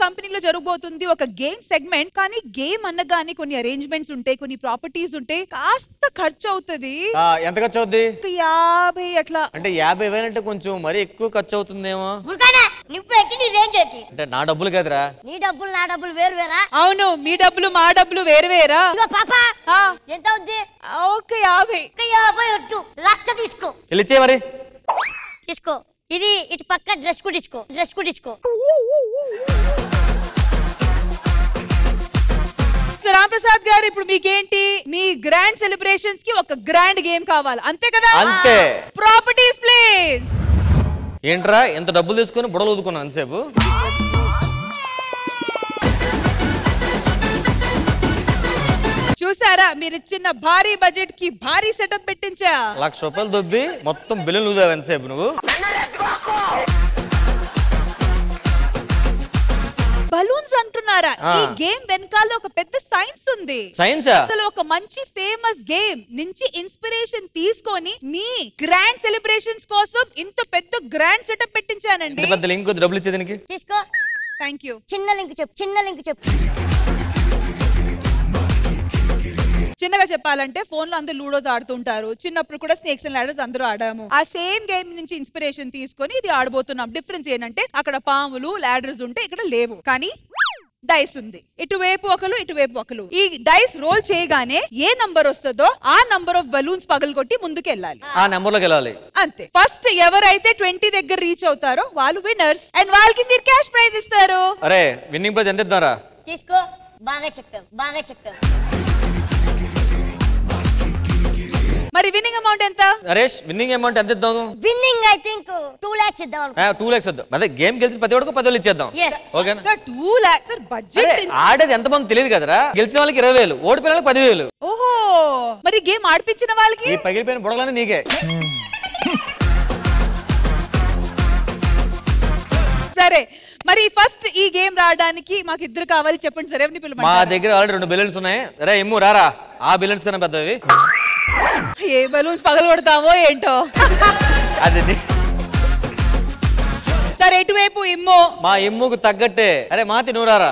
కంపెనీలో జరగబోతుంది ఒక గేమ్ సెగ్మెంట్. కానీ గేమ్ అనగానే కొన్ని అరేంజ్మెంట్స్ ఉంటాయి, కొన్ని ప్రాపర్టీస్ ఉంటాయి, కాస్త ఖర్చు అవుతుంది. ఎంత ఖర్చు అవుద్ది? 50 అట్లా. అంటే 50,000 అంటే కొంచెం మరీ ఎక్కువ ఖర్చు అవుతుందేమో. అంటే నా డబ్బులు కదరా. నీ డబ్బులు నా డబ్బులు వేరు వేరా? అవును, మీ డబ్బులు మా డబ్బులు వేరు వేరా? పాపా ఎంత అవుద్ది? ఒక 50. 50 వద్దు, 1,00,000 తీసుకో. వెళ్ళిచ్చే మరి. తీసుకో. ఇది ఇటు పక్క డ్రెస్ కుట్టించుకో, డ్రెస్ కుట్టించుకో. రామప్రసాద్ గారు, ఇప్పుడు మీకేంటి? మీ గ్రాండ్ సెలబ్రేషన్స్ కి ఒక గ్రాండ్ గేమ్ కావాలి, అంతే కదా? అంతే. Properties please. ఏంట్రా ఎంత డబ్బులు తీసుకుని బుడలు ఊదుకున్నావు అంతసేపు? చూసారా, మీరు ఇచ్చిన భారీ బడ్జెట్ కి భారీ సెటప్ పెట్టించా. 1,00,000 రూపాయలు దొబ్బి మొత్తం బిల్లులు ఊదావు ఎంతసేపు నువ్వు? బలూన్స్ అంటున్నారా? ఈ గేమ్ వెనకాల ఒక పెద్ద సైన్స్ ఉంది. సైన్సా? అసలు ఒక మంచి ఫేమస్ గేమ్ నుంచి ఇన్స్పిరేషన్ తీసుకొని మీ గ్రాండ్ సెలబ్రేషన్స్ కోసం ఇంత పెద్ద గ్రాండ్ సెటప్ పెట్టించానండి. పెద్ద లింక్ డబ్బులు ఇచ్చే దీనికి. తీసుకో. Thank you. చిన్న లింక్ చెప్పు, చిన్న లింక్ చెప్పు. చిన్నగా చెప్పాలంటే ఫోన్ లో అందరూ లూడోస్ ఆడుతుంటారు, చిన్నప్పుడు కూడా స్నేక్స్ అండ్ లాడర్స్ అందరూ ఆడాము. ఆ సేమ్ గేమ్ నుంచి ఇన్స్పిరేషన్ తీసుకొని ఇది ఆడబోతున్నాం. డిఫరెన్స్ ఏంటంటే అక్కడ పాములు లాడర్స్ ఉంటే ఇక్కడ లేవు, కానీ డైస్ ఉంది. ఇటువైపు ఒకరు, ఇటువైపు ఒకరు. ఈ డైస్ రోల్ చేయగానే ఏ నంబర్ వస్తుందో ఆ నంబర్ ఆఫ్ బలూన్స్ పగలగొట్టి ముందుకు వెళ్ళాలి. ఆ నంబర్ లోకి వెళ్ళాలి అంతే. ఫస్ట్ ఎవరైతే 20 దగ్గర రీచ్ అవుతారో వాళ్ళు విన్నర్స్, అండ్ వాళ్ళకి మీరు క్యాష్ ప్రైజ్ ఇస్తారు. అరే విన్నింగ్ ప్రైజ్ ఎంత ఇద్దారా? తీసుకో. బాగా చెప్పావు, బాగా చెప్పావు. మరి విన్నింగ్ అమౌంట్ ఎంత? నరేష్ విన్నింగ్ అమౌంట్ ఎంత ఇద్దాం? విన్నింగ్ ఐ థింక్ 2 lakhs ఇద్దాం. 2 lakhs వద్దాం. అదే గేమ్ గెలిచిన ప్రతి ఒక్కరికి 10,000 ఇచ్చేద్దాం. ఓకేనా? Sir 2 lakhs sir budget. ఆడేది ఎంత మంది తెలియదు కదరా. గెలిచిన వాళ్ళకి 20,000, ఓడిపోయిన వాళ్ళకి 10,000. ఓహో, మరి గేమ్ ఆడిపించిన వాళ్ళకి? ఈ పగిలిపోయిన బుడగలన్నీ నీకే. సరే, మరి ఫస్ట్ ఈ గేమ్ రావడానికి మాకు ఇద్దరు కావాలి, చెప్పండి. సరే మా దగ్గర ఆల్రెడీ 2 బెలూన్స్ ఉన్నాయి. అరే ఎమ్ము రారా, ఆ బెలూన్స్ కన్నా పెద్దవి. ఏ బలూన్స్ పగలగొడతావో ఏంటో. అది సరే, ఎటువైపు ఇమ్మో? మా ఇమ్ముకు తగ్గట్టే. అరే మాతి నువ్వు రారా.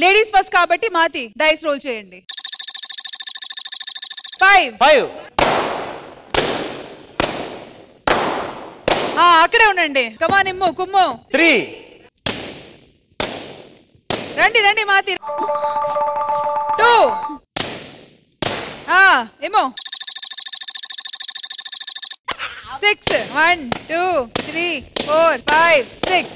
లేడీస్ ఫస్ట్ కాబట్టి మాతి డైస్ రోల్ చేయండి. 5. అక్కడే ఉండండి. కమాన్ ఇమ్ము, కుమ్ము. 3. రండి రండి మాతి. 2. ఏమో 6. 1 2 3 4 5 6.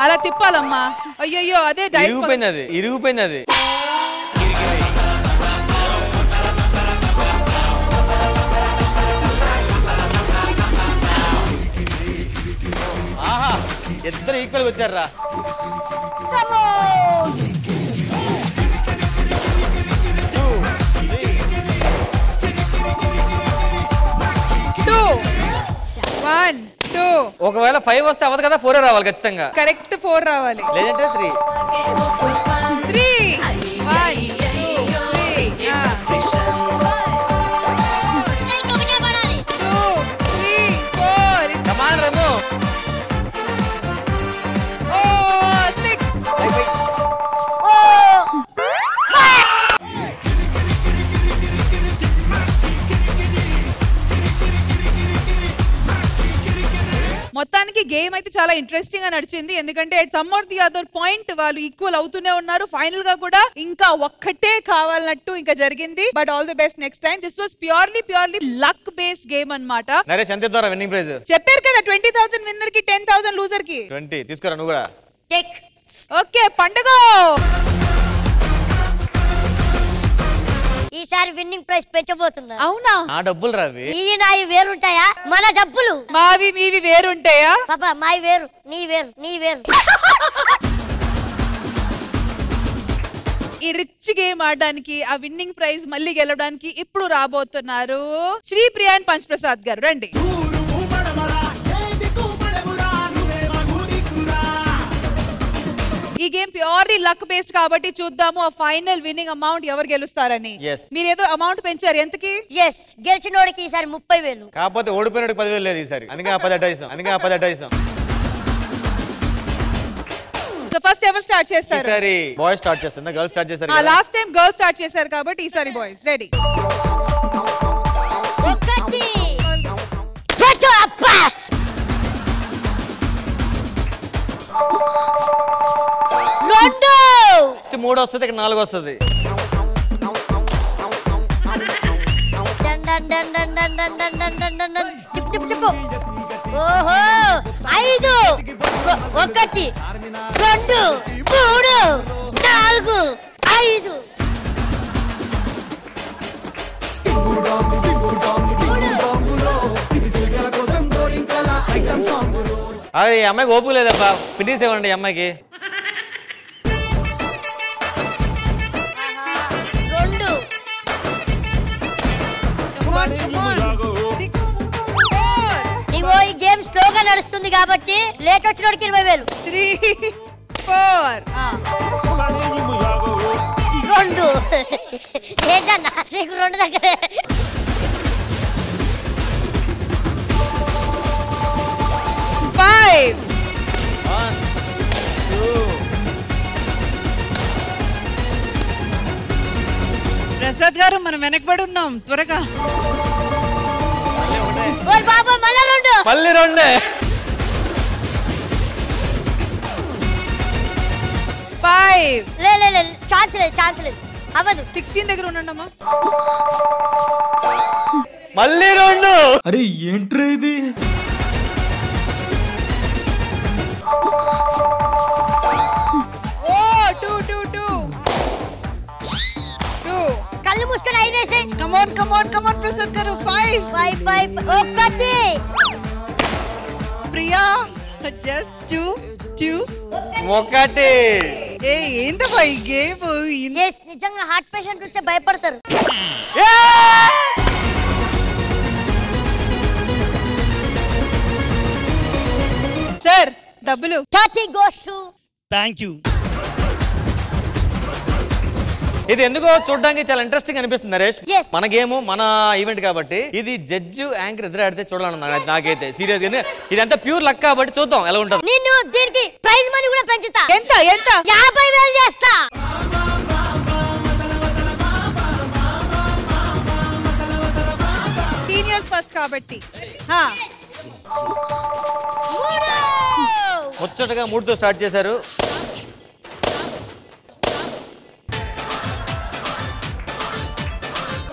అలా తిప్పాలమ్మా. అయ్యయ్యో, అదే ఇరిగిపోయింది, అది ఇరిగిపోయింది. అది ఆహా, ఇద్దరు ఈక్వల్ వచ్చారా. ఒకవేళ 5 వస్తే అవ్వదు కదా, 4 రావాలి ఖచ్చితంగా. కరెక్ట్ 4 రావాలి, లేదంటే 3. 3 1 2 3 కమాన్ రము. మొత్తానికి గేమ్ అయితే చాలా ఇంట్రెస్టింగ్ గా నడిచింది. ఎందుకంటే at some or the other point వాళ్ళు ఈక్వల్ అవుతూనే ఉన్నారు. ఫైనల్ గా కూడా ఇంకా ఒక్కటే కావాలన్నట్టు ఇంకా జరిగింది. But all the best next time. This was purely luck based game అన్నమాట. నరేష్ ఎంత ఇద్దారా విన్నింగ్ ప్రైజ్? చెప్పారు కదా, 20,000 విన్నర్ కి 10,000 లూజర్ కి 20. తీసుకురా నువ్వు కూడా. ఓకే, పండుగ. ఈసారి విన్నింగ్ ప్రైజ్ పెంచబోతున్నా. అవునా? నా డబ్బులు రావి. ఈ నాయి వేరుంటాయా? మన డబ్బులు మావి మీవి వేరుంటాయా? పాపా మావి వేరు, నీ వేరు, నీ వేరు. ఈ రిచ్ గేమ్ ఆడడానికి, ఆ విన్నింగ్ ప్రైజ్ మళ్ళీ గెలవడానికి ఇప్పుడు రాబోతున్నారు శ్రీ ప్రియాన్ పంచప్రసాద్ గారు. రండి. ఈ ఈ గేమ్ ప్యూర్లీ లక్ బేస్డ్ కాబట్టి చూద్దాము ఆ ఫైనల్ విన్నింగ్ అమౌంట్ ఎవరు గెలుస్తారని. మీరు ఏదో అమౌంట్ పెంచారు, ఎంతకి? గెలిచినోడికి ఈసారి 30,000, కాకపోతే ఓడిపోయినోడికి 10,000 లేదు ఈసారి. అందుకే 10 అడ్డాయిస్తాం. సో ఫస్ట్ ఎవరు స్టార్ట్ చేస్తారు? ఈసారి బాయ్స్ స్టార్ట్ చేస్తుందా? గర్ల్స్ స్టార్ట్ చేశారు. లాస్ట్ టైం గర్ల్స్ స్టార్ట్ చేశారు కాబట్టి ఈసారి బాయ్స్. రెడీ? ఫస్ట్ 3 వస్తుంది, ఇక్కడ 4 వస్తుంది. ఓహో 5 1 2 3 4 5. అది అమ్మాయికి ఓపు లేదబ్బా, పిటిసేవండి అమ్మాయికి. 2 ఇగో ఈ గేమ్ స్లోగా నడుస్తుంది కాబట్టి లేట్ వచ్చినోడికి 20,000. 3 4 2 ఏంటన్నా నీకు 2 దగ్గరే. ప్రసాద్ గారు మనం వెనకబడి ఉన్నాం, త్వరగా. మళ్ళీ 2. 5 ఛాన్స్ లేదు అవ్వదు. 16 దగ్గర ఉండమ్మా. మళ్ళీ 2. అరే ఏంట్రా ఇది? కళ్ళు మూసుకొని 5 వేసే. కమాన్ ప్రసాద్ గారు. 5 1 ప్రియా జస్ట్ 2 1. ఏంటమ్మా ఈ గేమ్? నిజంగా హార్ట్ పేషెంట్ వచ్చే భయపడతారు. సార్ డబ్బులు. Thank you. ఇది ఎందుకో చూడడానికి చాలా ఇంట్రెస్టింగ్ అనిపిస్తుంది నరేష్. మన గేమ్ మన ఈవెంట్ కాబట్టి ఇది జడ్జ్ యాంకర్ ఇద్దరు ఆడితే చూడాలన్నా నాకైతే సీరియస్ గా. ఇదంతా ప్యూర్ లక్ కాబట్టి చూద్దాం ఎలా ఉంటుంది. నేను దీనికి ప్రైజ్ మనీ కూడా పెంచుతా. ఎంత? 50,000 చేస్తా. సీనియర్స్ ఫస్ట్ కాబట్టి ముచ్చటగా 3తో స్టార్ట్ చేశారు.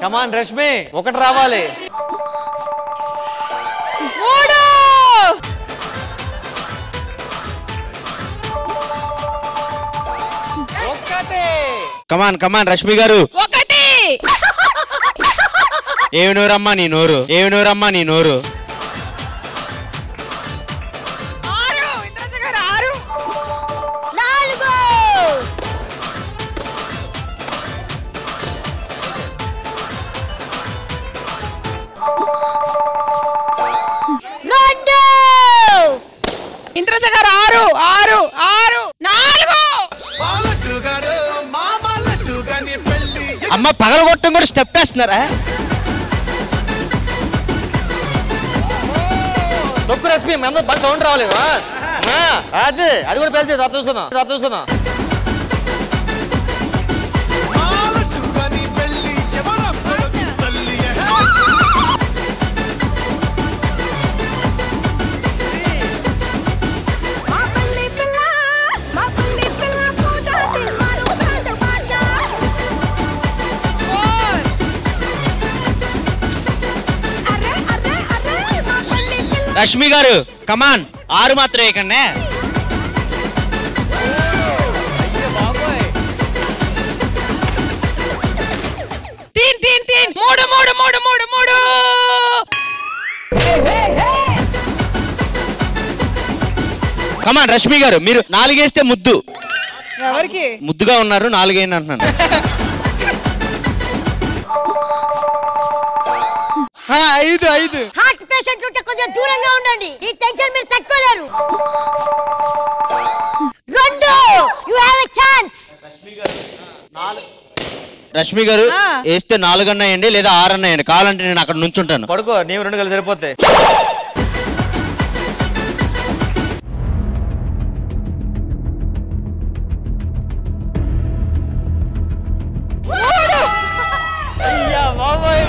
కమాన్ రష్మి, 1 రావాలి. 3 కమాన్ రష్మి గారు. 1 ఏమి నోరమ్మా నీ నోరు? 4 అమ్మ పగలగొట్టం కూడా స్టెప్ వేస్తున్నారా? తొక్కు రష్మి, మన బాగా సౌండ్ రావాలి. అది కూడా పెంచే చూసుకుందాం. రష్మి గారు కమాన్ 6 మాత్రం వేయకండి. కమాన్ రష్మి గారు, మీరు 4 వేస్తే ముద్దు. ఎవరికి ముద్దుగా ఉన్నారు? 4 వేయండి అంటున్నాను. 5 హార్ట్ పేషెంట్ ఉంటే కొంచెం దూరంగా ఉండండి. ఈ టెన్షన్ మీరు తట్టుకోలేరు. 2 రష్మి గారు వేస్తే 4 అన్నాయండి లేదా 6 అన్నాయండి. కావాలంటే నేను అక్కడ నుంచుంటాను. పడుకో, నీవు 2 గంటలు సరిపోతాయి. అయ్యా బాబాయ్,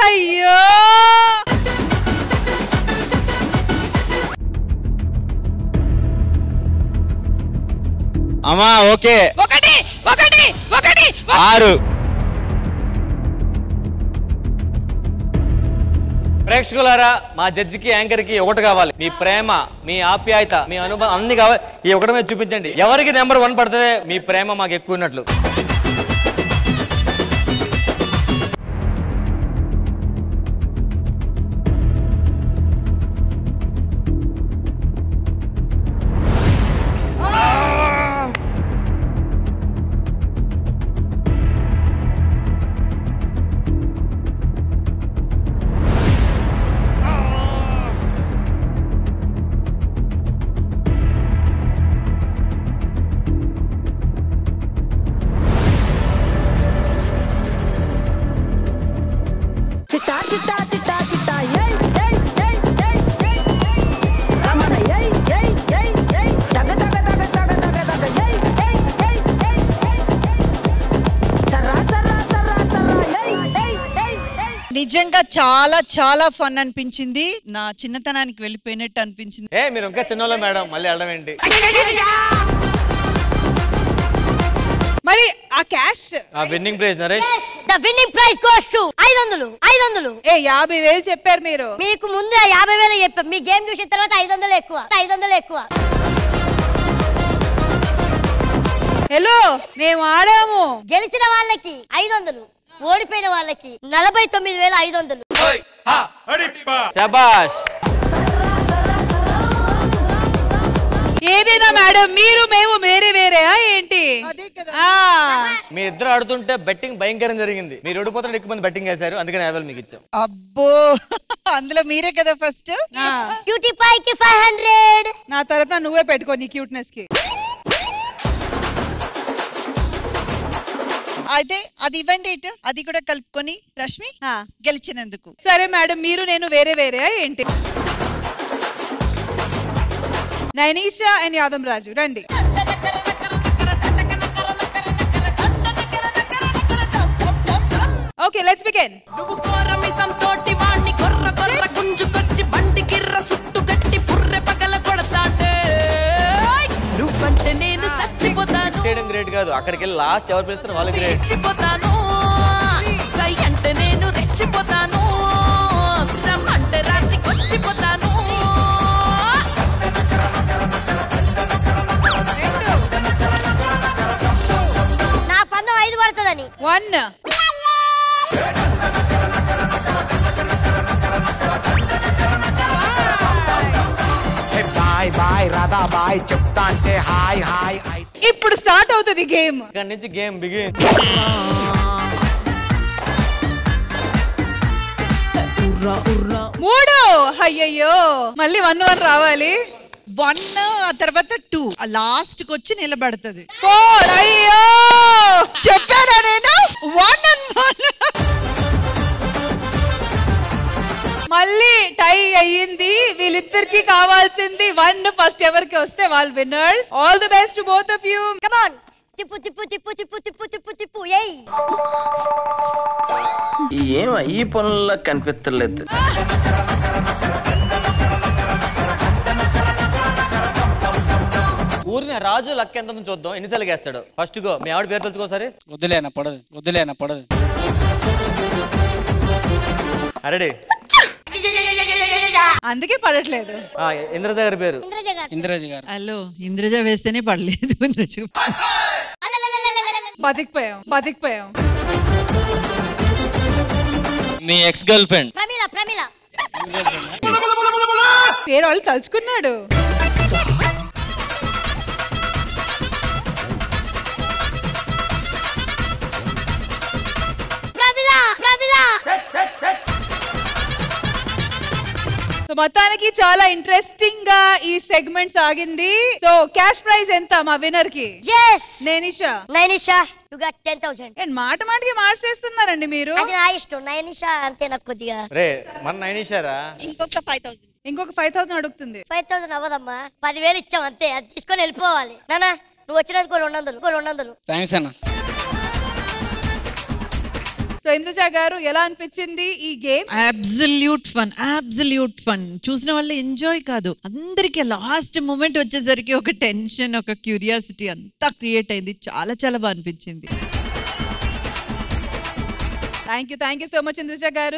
అయ్యో అమ్మా ఓకే. 1 1 1 6. ప్రేక్షకులారా, మా జడ్జికి యాంకర్కి ఒకటి కావాలి. మీ ప్రేమ, మీ ఆప్యాయత, మీ అనుభవం అన్ని కావాలి. ఈ ఒకటి మీద చూపించండి. ఎవరికి నెంబర్ 1 పడుతుంది మీ ప్రేమ మాకు ఎక్కువ ఉన్నట్లు. నిజంగా చాలా చాలా ఫన్ అనిపించింది. నా చిన్నతనానికి వెళ్ళిపోయినట్టు అనిపించింది. మీరు ఇంకా చిన్నోళ్ళ మేడం, మళ్ళీ వెళ్ళడం ఏంటి? మరి ఆ క్యాష్, ఆ winning prize Naresh, the winning prize goes to 500. 500 50,000 చెప్పారు మీరు. మీకు ముందు 50,000 చెప్పాం. మీ గేమ్ చూసిన తర్వాత 500 ఎక్కువ. 500 ఎక్కువ. హలో, మేము ఆడాము. గెలిచిన వాళ్ళకి 500, ఓడిపోయిన వాళ్ళకి 49,500. శబాష్. ఏదైనా మేడం, మీరు మేము వేరే వేరేయా ఏంటి? మీ ఇద్దరు ఆడుతుంటే బెట్టింగ్ భయంకరం జరిగింది. మీరు ఓడిపోతుంటే ఎక్కువ మంది బెట్టింగ్ వేశారు, అందుకని 50,000 మీకు ఇచ్చాం. అబ్బో, అందులో మీరే కదా ఫస్ట్. క్యూటీ పైకి 500. నా తరఫున నువ్వే పెట్టుకో నీ క్యూట్నెస్ కి. అయితే అది ఇవ్వండి ఇటు, అది కూడా కలుపుకొని రష్మి గెలిచినందుకు. సరే మేడం, మీరు నేను వేరే వేరే ఏంటి? నైనిషా అండ్ యాదం రాజు రండి. Okay, let's begin. గ్రేట్ కాదు, అక్కడికి వెళ్ళి లాస్ట్ ఎవరు పిలుస్తారు వాళ్ళు గ్రేట్. అంటే నేను రెచ్చిపోతాను, రమ్మంటే రాత్రికి వచ్చిపోతాను. నా పందం 5 పడుతుందని. 1. బాయ్ బాయ్ రాధా బాయ్ చెప్తా అంటే హాయ్ హాయ్. ఇప్పుడు స్టార్ట్ అవుతుంది గేమ్. ఇక్కడ నుంచి గేమ్ బిగిన్. 3. అయ్యయ్యో, మళ్ళీ 1 రావాలి. 1 ఆ తర్వాత 2 లాస్ట్ కి వచ్చి నిలబడుతుంది. 4. అయ్యో, చెప్పానా నేను? 1 and 1. మళ్ళీ టై అయ్యింది. వీళ్ళిద్దరికి కావాల్సింది 1. ఫస్ట్ ఎవరికి వస్తే వాళ్ళు winners. All the best to both of you. Come on, తిప్పు తిప్పు తిప్పు తిప్పు తిప్పు తిప్పు తిప్పు. ఏయ్, ఏం ఈ పనుల్లో కనిపించలేదు. ఊరిని రాజు లక్ ఎంత చూద్దాం, ఎన్నిసార్లు వేస్తాడు. ఫస్ట్ గో, మీ ఆవిడ పేరు తెలుసుకోసారి. వదిలేనా పడదు, వదిలేనా పడదు. రెడీ? అందుకే పడట్లేదు. ఇంద్రజ గారి పేరు. ఇంద్రజ గారు. హలో, ఇంద్రజ వేస్తేనే పడలేదు. బతికిపోయాం, బతికిపోయాం. మీ ex girlfriend Pramila. Pramila పేరు వాళ్ళు తలుచుకున్నాడు. మొత్తానికి చాలా ఇంట్రెస్టింగ్ గా ఈ సెగ్మెంట్ సాగింది. సో క్యాష్ ప్రైజ్ ఎంత మా విన్నర్ కి? Nainisha You got 10,000. మాట మాటకి మార్చేస్తున్నారండి మీరు. అది నా ఇష్టం. నైనిషా అంటే నాకు కొద్దిగా రే మన నైనిషారా ఇంకొక 5,000. ఇంకొక 5,000 అడుగుతుంది. 5,000 అవ్వదమ్మా. 10,000 ఇచ్చాం అంతే. అది తీసుకొని వెళ్ళిపోవాలి. నానా నువ్వు వచ్చినందుకు 200. థ్యాంక్స్ అన్న. సో ఇంద్రజ గారు ఎలా అనిపించింది ఈ గేమ్? అబ్సల్యూట్ ఫన్ చూసిన వాళ్ళు ఎంజాయ్ కాదు, అందరికి లాస్ట్ మూమెంట్ వచ్చేసరికి ఒక టెన్షన్, ఒక క్యూరియాసిటీ అంతా క్రియేట్ అయింది. చాలా చాలా బాగా అనిపించింది. Thank you so much Indraja గారు.